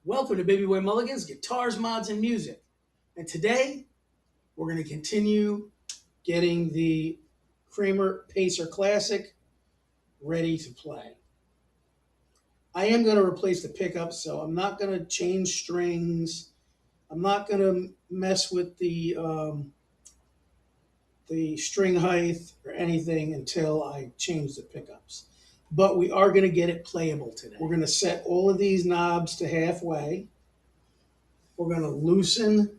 Welcome to Baby Boy Mulligan's Guitars, Mods, and Music. And today we're going to continue getting the Kramer Pacer Classic ready to play. I am going to replace the pickups, so I'm not going to change strings. I'm not going to mess with the string height or anything until I change the pickups. But we are going to get it playable today. We're going to set all of these knobs to halfway. We're going to loosen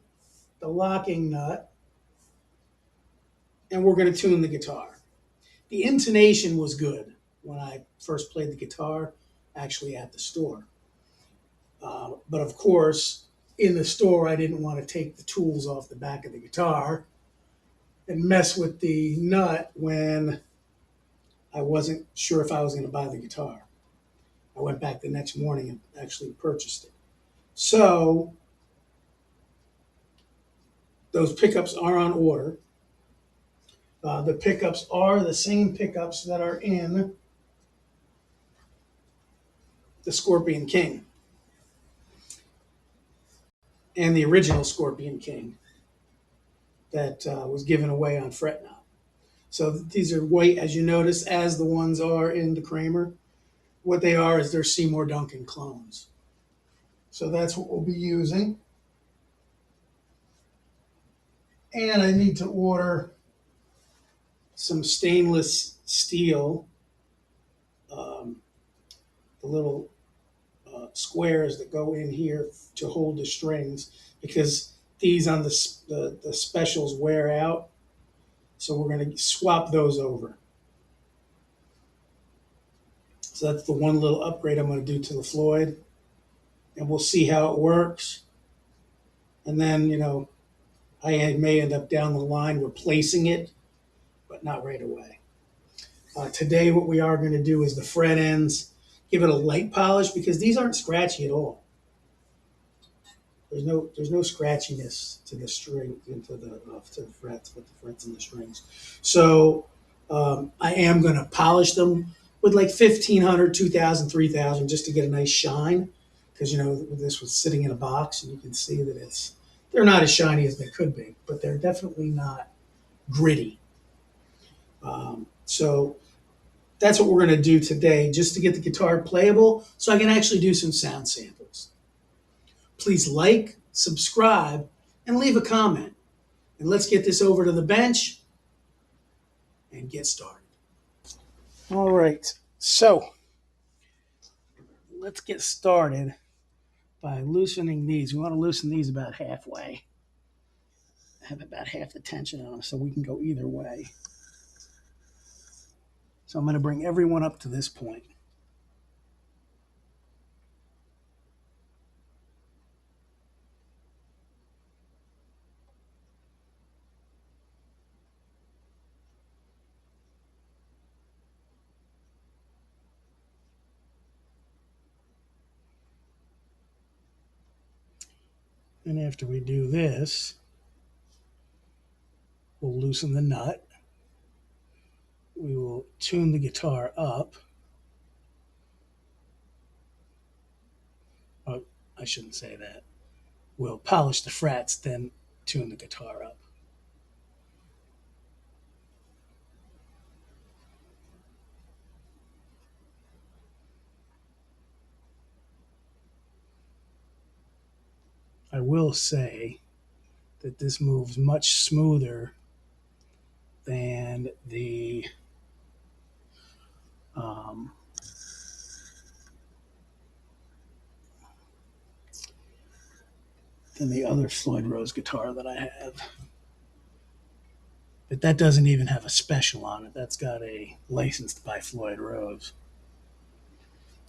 the locking nut, and we're going to tune the guitar. The intonation was good when I first played the guitar, actually at the store. But of course, in the store, I didn't want to take the tools off the back of the guitar and mess with the nut when I wasn't sure if I was going to buy the guitar. I went back the next morning and actually purchased it. So those pickups are on order. The pickups are the same pickups that are in the Scorpion King and the original Scorpion King that was given away on Fret Knob. So these are white, as you notice, as the ones are in the Kramer. What they are is they're Seymour Duncan clones. So that's what we'll be using. And I need to order some stainless steel, the little squares that go in here to hold the strings, because these on the specials wear out. So we're going to swap those over. So that's the one little upgrade I'm going to do to the Floyd. And we'll see how it works. And then, I may end up down the line replacing it, but not right away. Today, what we are going to do is the fret ends, give it a light polish, because these aren't scratchy at all. There's no scratchiness to the string, to the frets, with the frets and the strings. So I am going to polish them with like 1,500, 2,000, 3,000, just to get a nice shine, because this was sitting in a box, and you can see that they're not as shiny as they could be, but they're definitely not gritty. So that's what we're going to do today, just to get the guitar playable, so I can actually do some sound samples. Please like, subscribe, and leave a comment. And let's get this over to the bench and get started. All right, so let's get started by loosening these. We want to loosen these about halfway. Have about half the tension on them so we can go either way. So I'm going to bring everyone up to this point. And after we do this, we'll loosen the nut. We will tune the guitar up. Oh, I shouldn't say that. We'll polish the frets, then tune the guitar up. I will say that this moves much smoother than the um, other Floyd Rose guitar that I have. But that doesn't even have a special on it. That's got a licensed by Floyd Rose.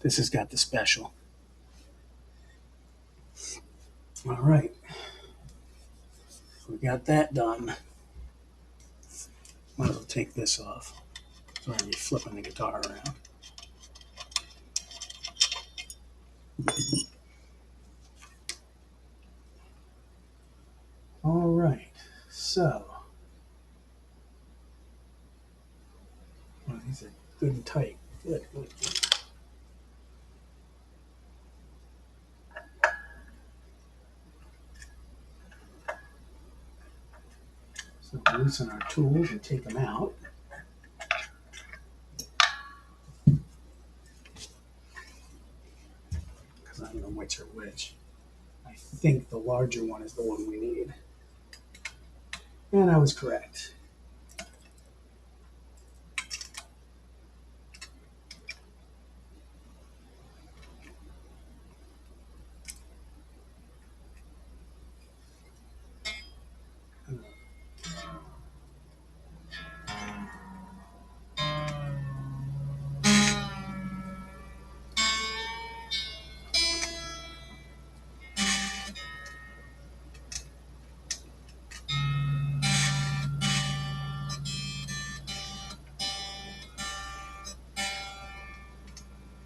This has got the special. All right. We got that done. Might as well take this off. Sorry, I'm flipping the guitar around. All right. So, these are good and tight. Good. So loosen our tools and take them out. Because I don't know which are which. I think the larger one is the one we need. And I was correct.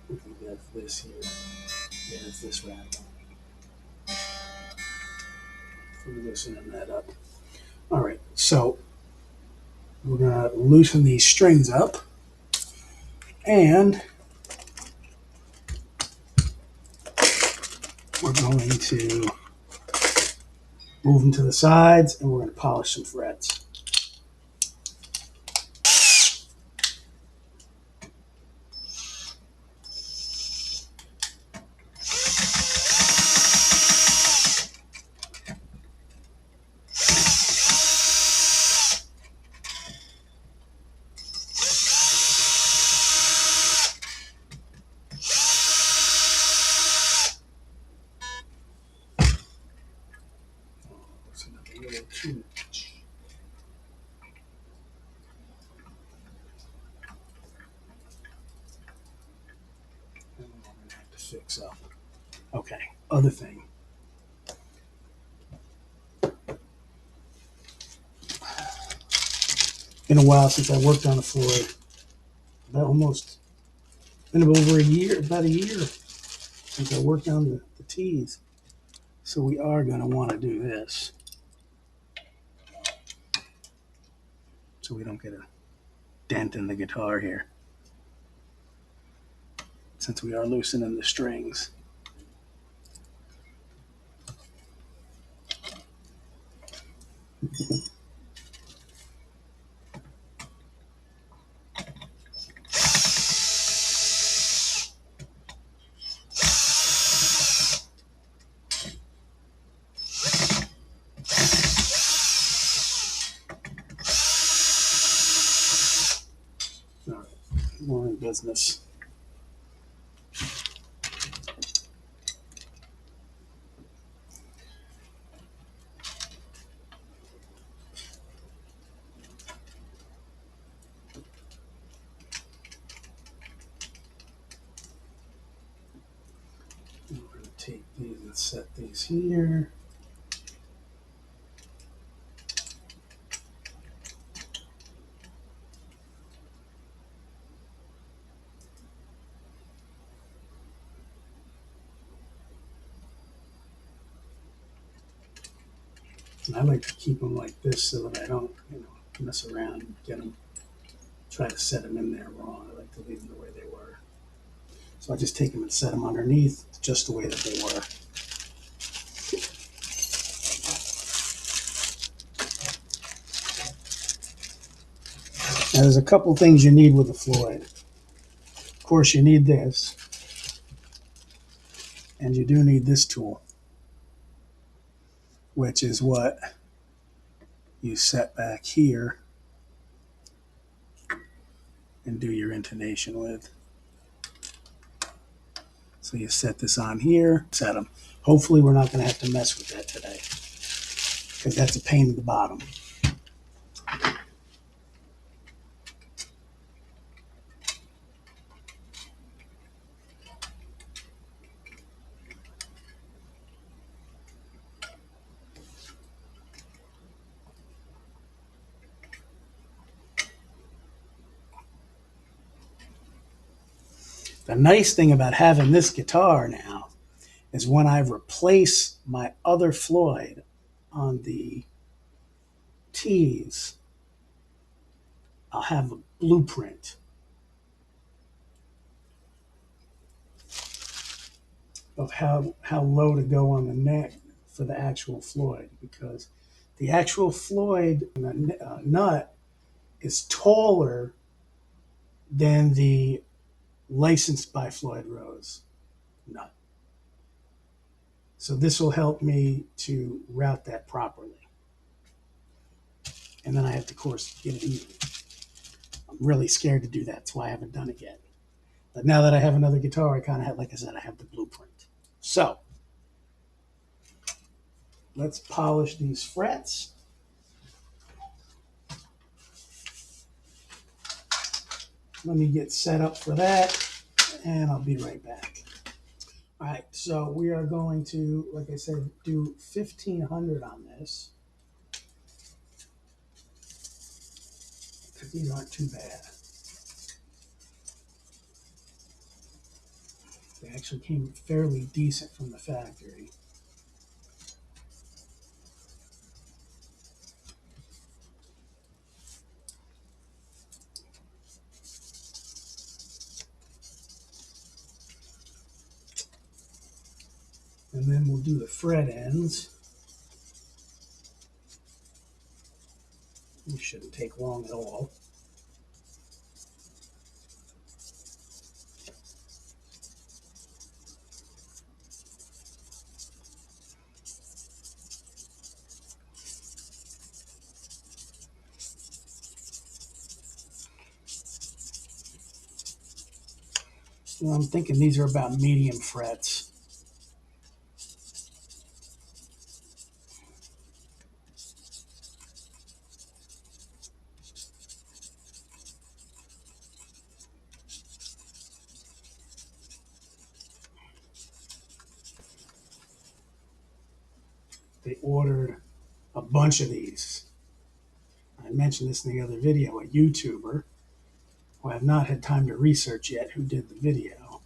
I think that's this here. Yeah, it's this rattle. We're loosening that up. All right, so we're gonna loosen these strings up, and we're going to move them to the sides, and we're going to polish some frets. A little too much. And I'm going to have to fix up. Okay, other thing. Been a while since I worked on a Floyd. Been over a year, about a year since I worked on the T's. So we are going to want to do this so we don't get a dent in the guitar here, since we are loosening the strings. All right, more in business. We're going to take these and set these here. And I like to keep them like this so that I don't, mess around and try to set them in there wrong. I like to leave them the way they were. So I just take them and set them underneath just the way that they were. Now there's a couple things you need with a Floyd. Of course, you need this. And you do need this tool, which is what you set back here and do your intonation with. So you set this on here, set them. Hopefully we're not going to have to mess with that today, because that's a pain in the bottom. The nice thing about having this guitar now is when I replace my other Floyd on the T's, I'll have a blueprint of how low to go on the neck for the actual Floyd, because The actual Floyd nut is taller than the licensed by Floyd Rose nut. So this will help me to route that properly. And then I have to, of course, get it even. I'm really scared to do that. That's why I haven't done it yet. But now that I have another guitar, I kind of have, like I said, I have the blueprint. So let's polish these frets. Let me get set up for that, and I'll be right back. All right, so we are going to, like I said, do 1,500 on this. These aren't too bad. They actually came fairly decent from the factory. And then we'll do the fret ends. This shouldn't take long at all. Well, I'm thinking these are about medium frets. They ordered a bunch of these. I mentioned this in the other video, a YouTuber who I have not had time to research yet who did the video,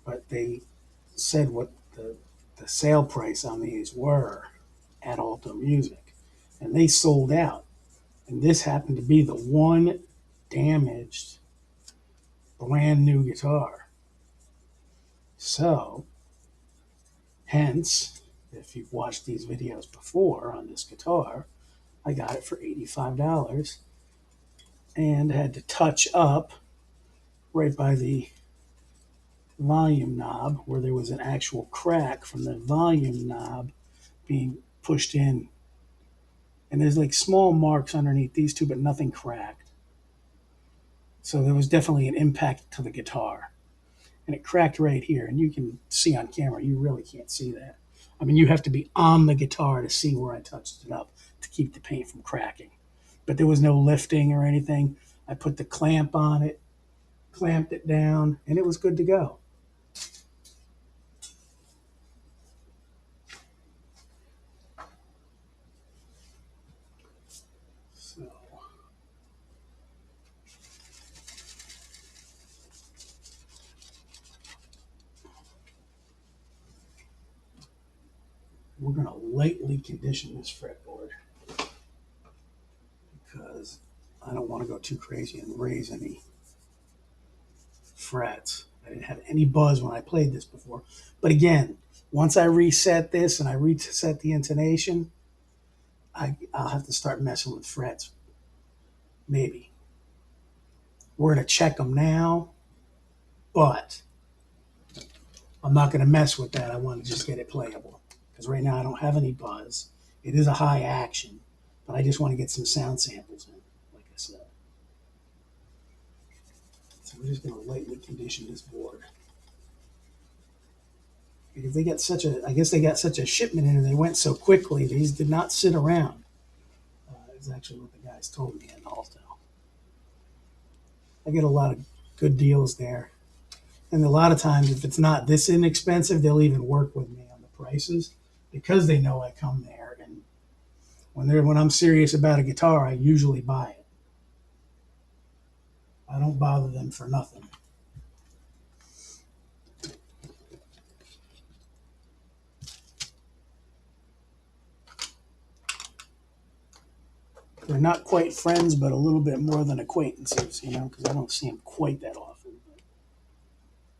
but they said what the sale price on these were at Alto Music, and they sold out. And this happened to be the one damaged brand new guitar. So, hence, if you've watched these videos before on this guitar, I got it for $85 and had to touch up right by the volume knob where there was an actual crack from the volume knob being pushed in. And there's like small marks underneath these two, but nothing cracked. So there was definitely an impact to the guitar. And it cracked right here. And you can see on camera, you really can't see that. I mean, you have to be on the guitar to see where I touched it up to keep the paint from cracking. But there was no lifting or anything. I put the clamp on it, clamped it down, and it was good to go. So we're going to lightly condition this fretboard because I don't want to go too crazy and raise any frets. I didn't have any buzz when I played this before. But again, once I reset this and I reset the intonation, I'll have to start messing with frets. Maybe. We're going to check them now, but I'm not going to mess with that. I want to just get it playable because right now I don't have any buzz. It is a high action, but I just want to get some sound samples in, like I said. So we're just going to lightly condition this board. Because they got such a, I guess they got such a shipment in and they went so quickly. These did not sit around. Is actually what the guys told me in Alto. I get a lot of good deals there. And a lot of times, if it's not this inexpensive, they'll even work with me on the prices because they know I come there. And when I'm serious about a guitar, I usually buy it. I don't bother them for nothing. They're not quite friends, but a little bit more than acquaintances, you know, because I don't see them quite that often.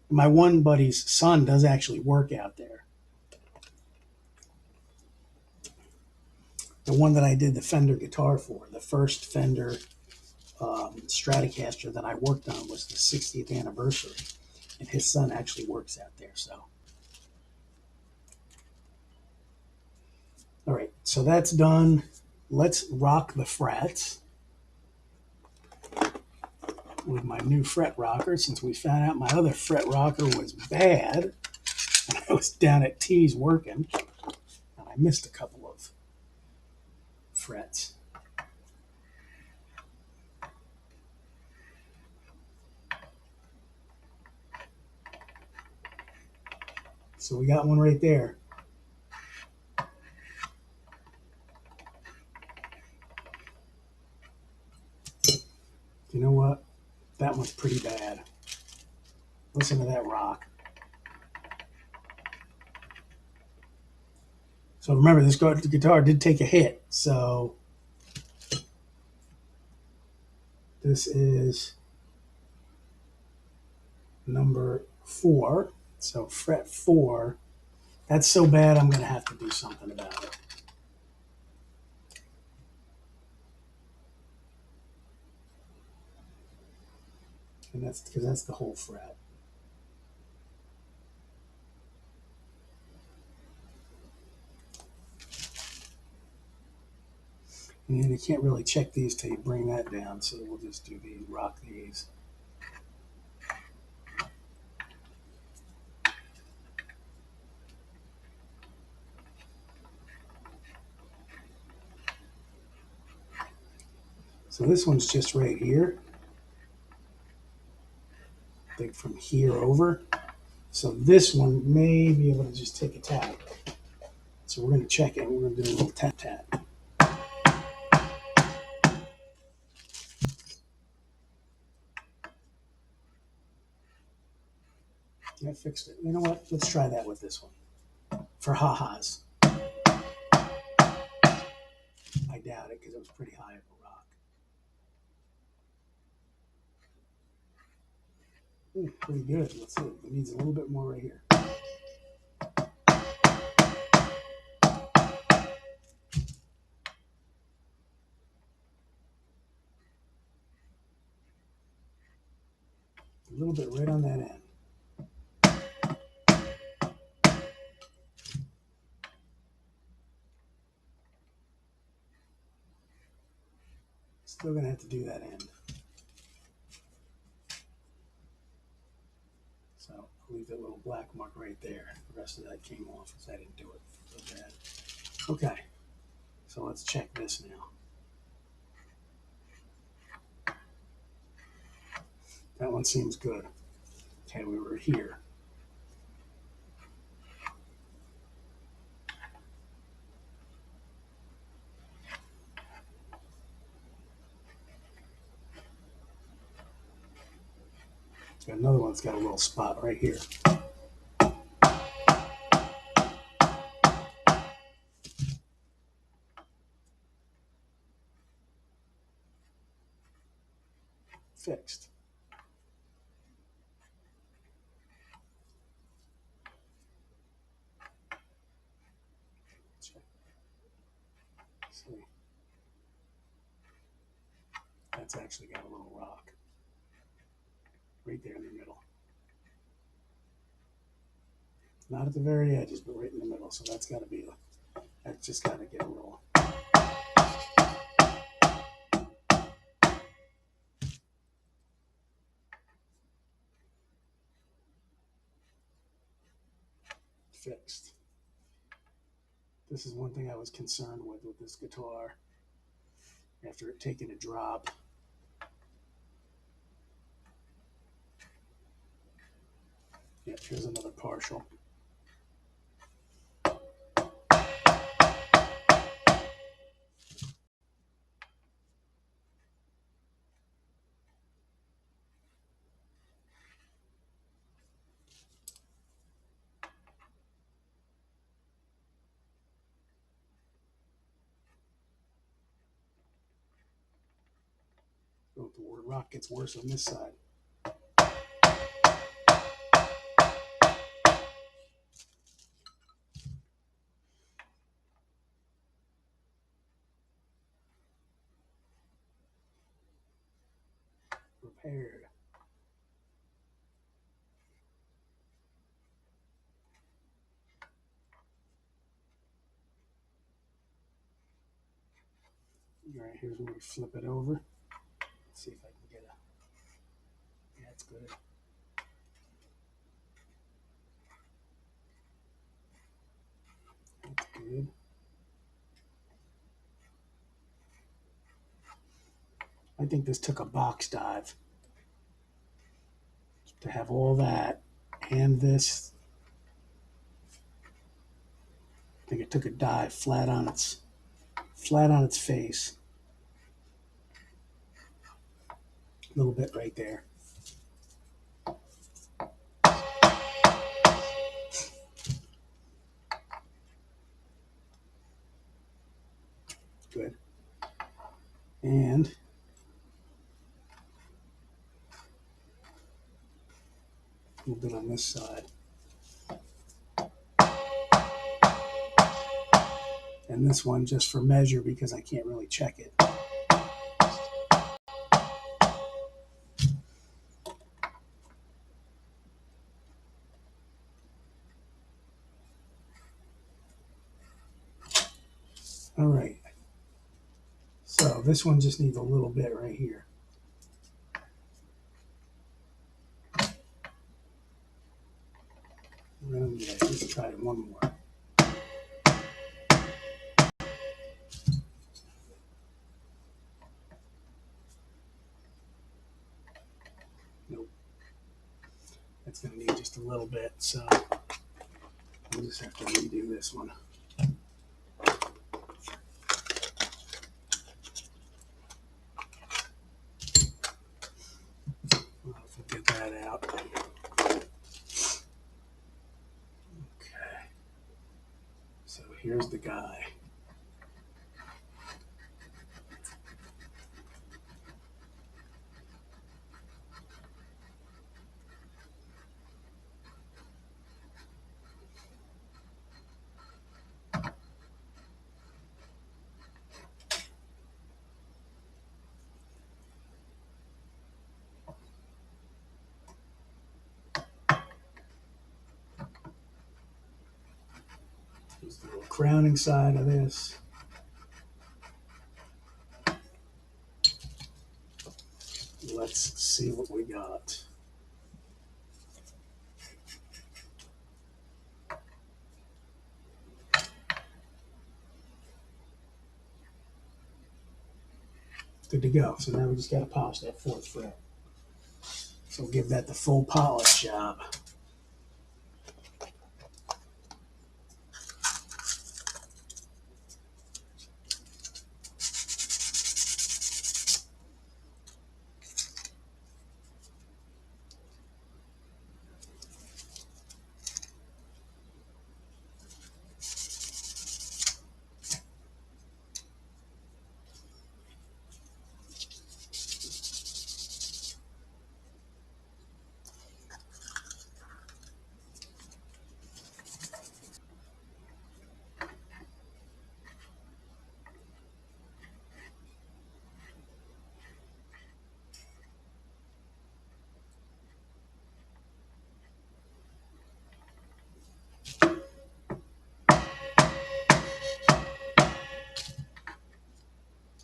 My one buddy's son does actually work out there. the one that I did the Fender guitar for, the first Fender Stratocaster that I worked on was the 60th anniversary, and his son actually works out there. So, all right, so that's done. Let's rock the frets with my new fret rocker, since we found out my other fret rocker was bad. And I was down at T's working, and I missed a couple of frets. So we got one right there. You know what? That one's pretty bad. Listen to that rock. So remember, this guitar did take a hit. So this is number 4. So fret 4. That's so bad, I'm going to have to do something about it. And that's because that's the whole fret. And you can't really check these till you bring that down. So we'll just do these, rock these. So this one's just right here. I think from here over. So this one may be able to just take a tap. So we're going to check it. We're going to do a little tap tap. Yeah, I fixed it. You know what? Let's try that with this one. For ha-has. I doubt it because it was pretty high up a rock. Pretty good. Let's see. It needs a little bit more right here. A little bit right on that end. Still going to have to do that end. So I'll leave that little black mark right there. The rest of that came off because I didn't do it so bad. Okay. So let's check this now. That one seems good. Okay, we were here. Got another one that's got a little spot right here. Fixed. Check. See. That's actually got a little rock right there in the middle. Not at the very edges, but right in the middle. So that's got to be, that's just got to get a little. Fixed. This is one thing I was concerned with this guitar. After it taking a drop. Yep, here's another partial. Oh, the rock gets worse on this side. prepared. All right, here's where we flip it over. Let's see if I can get a. Yeah, that's good. That's good. I think this took a box dive to have all that and this. I think it took a dive flat on its face. A little bit right there. Good. And a little bit on this side. And this one just for measure because I can't really check it. All right. So this one just needs a little bit right here. Let's try it one more. Nope. That's going to need just a little bit, so we'll just have to redo this one. We'll have to get that out. Okay. So here's the guy. Here's the little crowning side of this. Let's see what we got. Good to go. So now we just got to polish that fourth fret. So we'll give that the full polish job.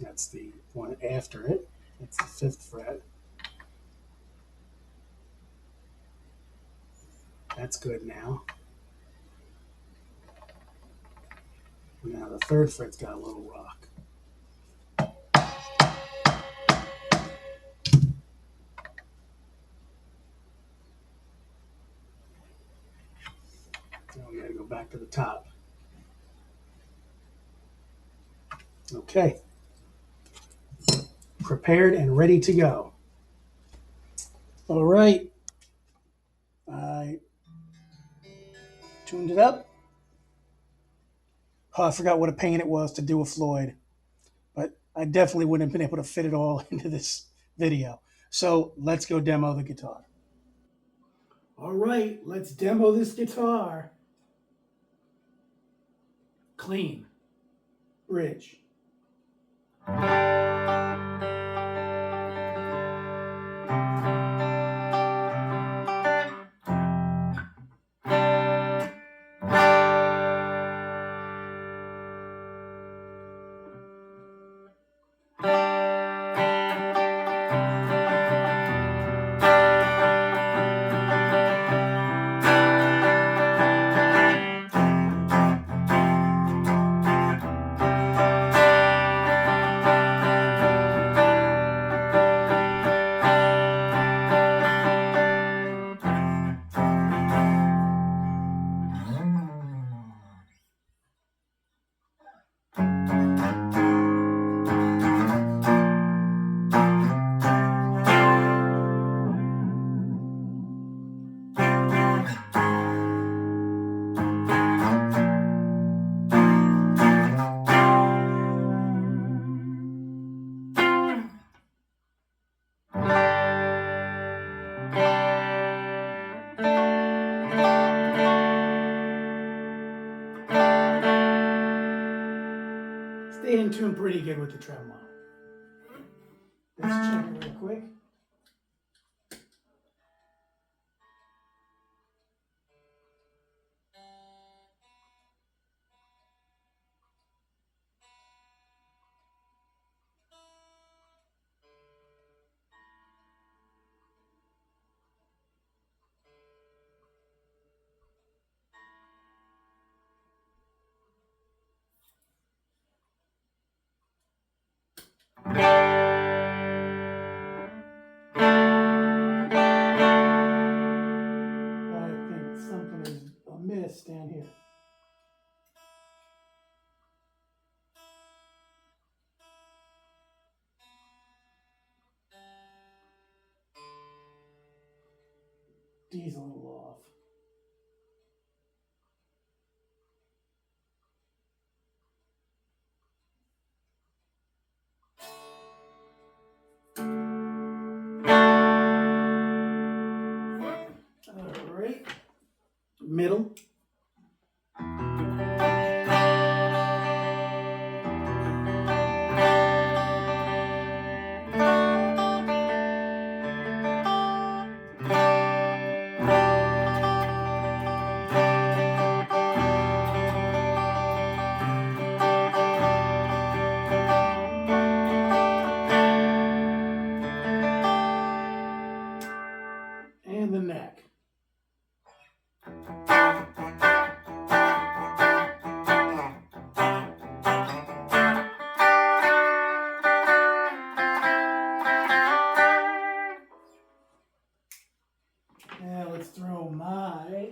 That's the one after it. That's the fifth fret. That's good now. Now the third fret's got a little rock. Now we got to go back to the top. Okay. Prepared and ready to go. All right. I tuned it up. Oh, I forgot what a pain it was to do a Floyd, but I definitely wouldn't have been able to fit it all into this video. So let's go demo the guitar. All right, let's demo this guitar. Clean. Bridge. get in tune pretty good with the tremolo. Let's check it real quick. Down here. D's a little off. All right. Middle. And the neck. Now let's throw my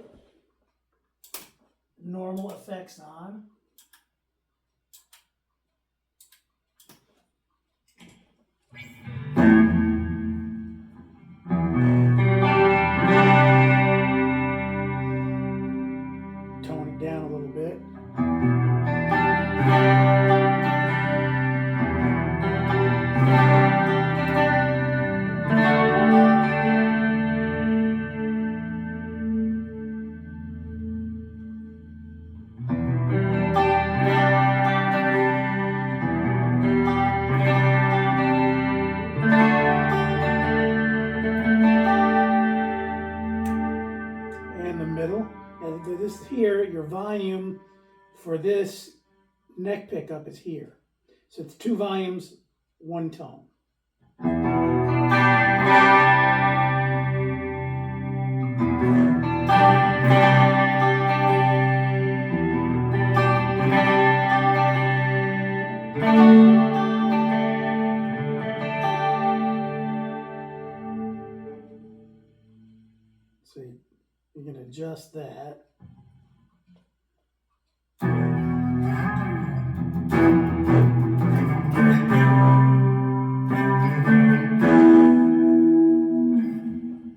normal effects on. Tone it down a little bit. This here, your volume for this neck pickup is here. So it's 2 volumes, 1 tone. So you can adjust that.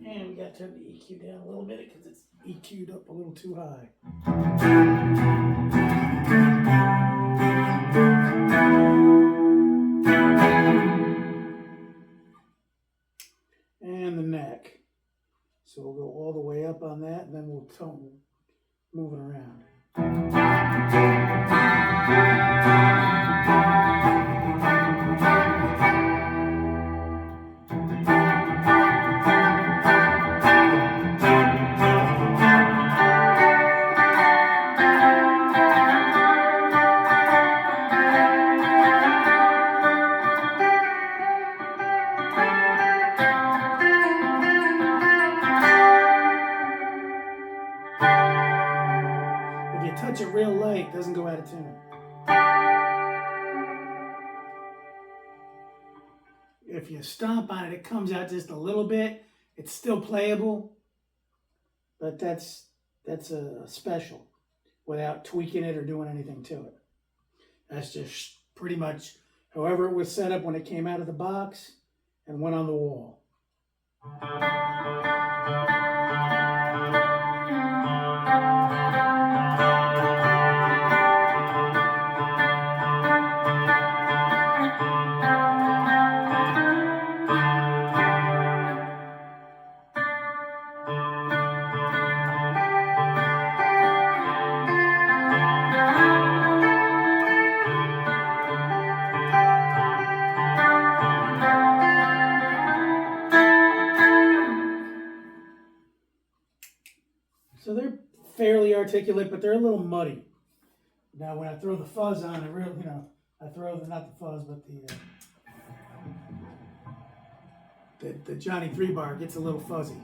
And we got to turn the EQ down a little bit because it's EQ'd up a little too high. And the neck. So we'll go all the way up on that, and then we'll move it around. Touch it real light, doesn't go out of tune. If you stomp on it, it comes out just a little bit. It's still playable, but that's a special without tweaking it or doing anything to it. That's just pretty much however it was set up when it came out of the box and went on the wall. articulate, but they're a little muddy. Now, when I throw the fuzz on, it really, I throw not the fuzz, but the Johnny 3-bar gets a little fuzzy.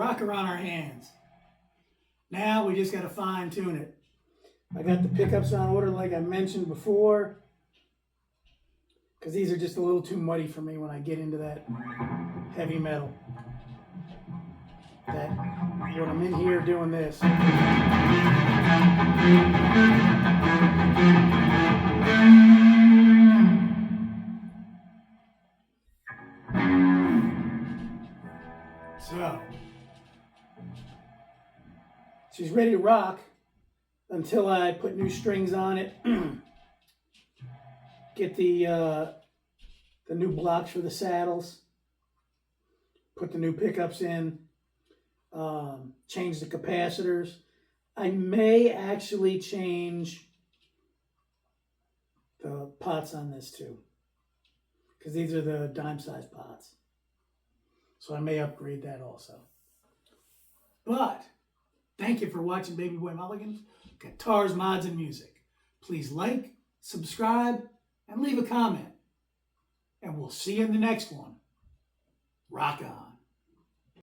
rocker on our hands. Now we just got to fine tune it. I got the pickups on order like I mentioned before, because these are just a little too muddy for me when I get into that heavy metal. That when I'm in here doing this. So she's ready to rock until I put new strings on it. Get the new blocks for the saddles. Put the new pickups in. Change the capacitors. I may actually change the pots on this too, because these are the dime size pots. So I may upgrade that also. But thank you for watching Baby Boy Mulligan's Guitars, Mods, and Music. Please like, subscribe, and leave a comment. And we'll see you in the next one. Rock on.